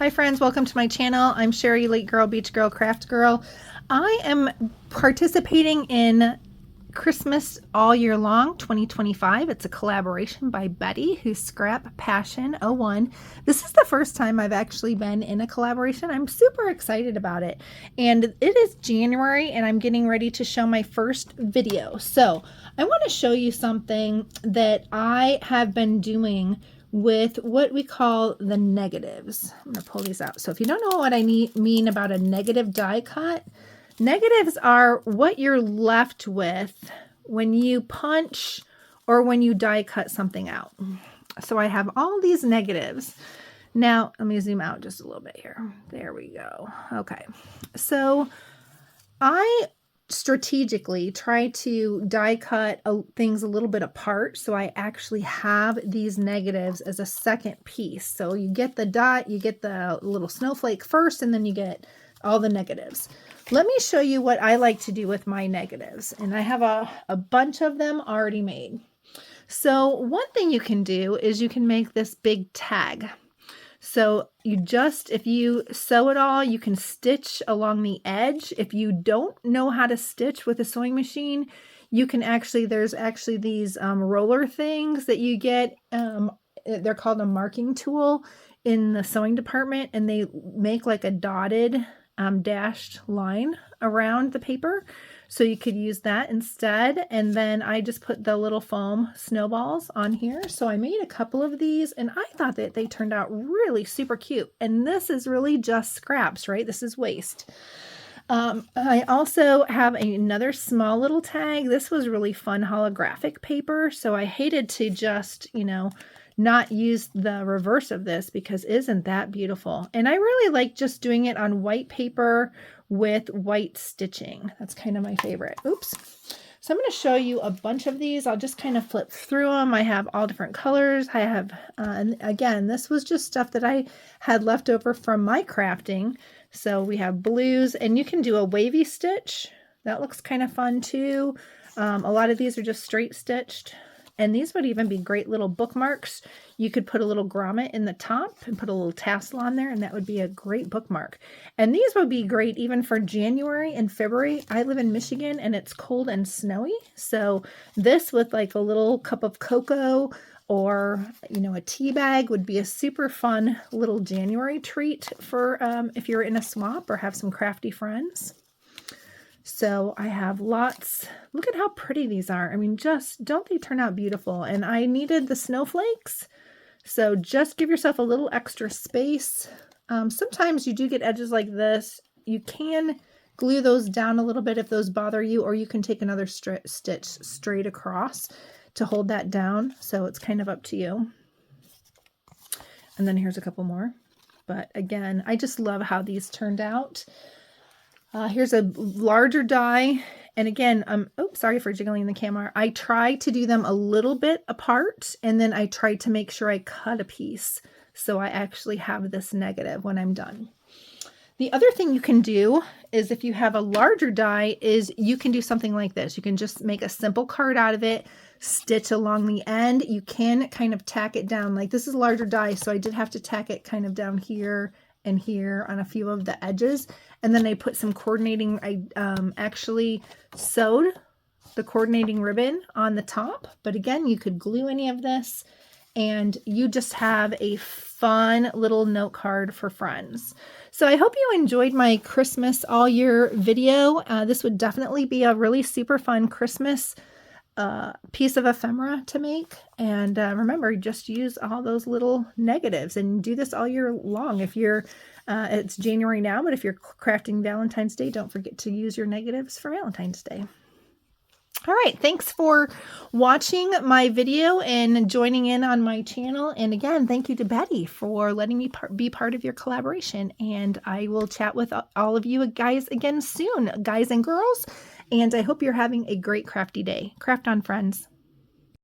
Hi friends, welcome to my channel. I'm Sherry, Late Girl, Beach Girl, Craft Girl. I am participating in Christmas All Year Long 2025. It's a collaboration by Betty, who's Scrap Passion 01. This is the first time I've actually been in a collaboration. I'm super excited about it. And it is January and I'm getting ready to show my first video. So I want to show you something that I have been doing with what we call the negatives. I'm going to pull these out. So if you don't know what I mean about a negative die cut, negatives are what you're left with when you punch or when you die cut something out. So I have all these negatives. Now, let me zoom out just a little bit here. There we go. Okay. So I strategically try to die cut things a little bit apart, so I actually have these negatives as a second piece. So you get the dot, you get the little snowflake first, and then you get all the negatives. Let me show you what I like to do with my negatives, and I have a bunch of them already made. So one thing you can do is you can make this big tag. So if you sew it all, you can stitch along the edge. If you don't know how to stitch with a sewing machine, you can there's actually these roller things that you get. They're called a marking tool in the sewing department, and they make like a dotted dashed line around the paper. So you could use that instead. And then I just put the little foam snowballs on here. So I made a couple of these and I thought that they turned out really super cute. And this is really just scraps, right? This is waste. I also have another small little tag. This was really fun holographic paper. So I hated to just, not use the reverse of this because isn't that beautiful? And I really like just doing it on white paper with white stitching. That's kind of my favorite. Oops. So I'm going to show you a bunch of these. I'll just kind of flip through them. I have all different colors. I have, and again, this was just stuff that I had left over from my crafting. So we have blues, and you can do a wavy stitch. That looks kind of fun too. A lot of these are just straight stitched. And these would even be great little bookmarks. You could put a little grommet in the top and put a little tassel on there, and that would be a great bookmark. And these would be great even for January and February. I live in Michigan and it's cold and snowy. So this with like a little cup of cocoa or, a tea bag would be a super fun little January treat for if you're in a swamp or have some crafty friends. So I have lots. Look at how pretty these are. I mean, don't they turn out beautiful? And I needed the snowflakes. So just give yourself a little extra space. Sometimes you do get edges like this. You can glue those down a little bit if those bother you, or you can take another stitch straight across to hold that down. So it's kind of up to you. And then here's a couple more. But again, I just love how these turned out. Here's a larger die. And again, oops, sorry for jiggling the camera. I tried to do them a little bit apart, and then I tried to make sure I cut a piece. So I actually have this negative when I'm done. The other thing you can do is if you have a larger die is you can do something like this. You can just make a simple card out of it, stitch along the end. You can kind of tack it down. Like this is a larger die, so I did have to tack it kind of down here and here on a few of the edges. And then I put some coordinating, I actually sewed the coordinating ribbon on the top. But again, you could glue any of this and you just have a fun little note card for friends. So I hope you enjoyed my Christmas all year video. This would definitely be a really super fun Christmas piece of ephemera to make. And remember, just use all those little negatives and do this all year long. If you're it's January now, but if you're crafting Valentine's Day, don't forget to use your negatives for Valentine's Day. All right, thanks for watching my video and joining in on my channel. And again, thank you to Betty for letting me be part of your collaboration. And I will chat with all of you guys again soon, guys and girls. And I hope you're having a great crafty day. Craft on, friends.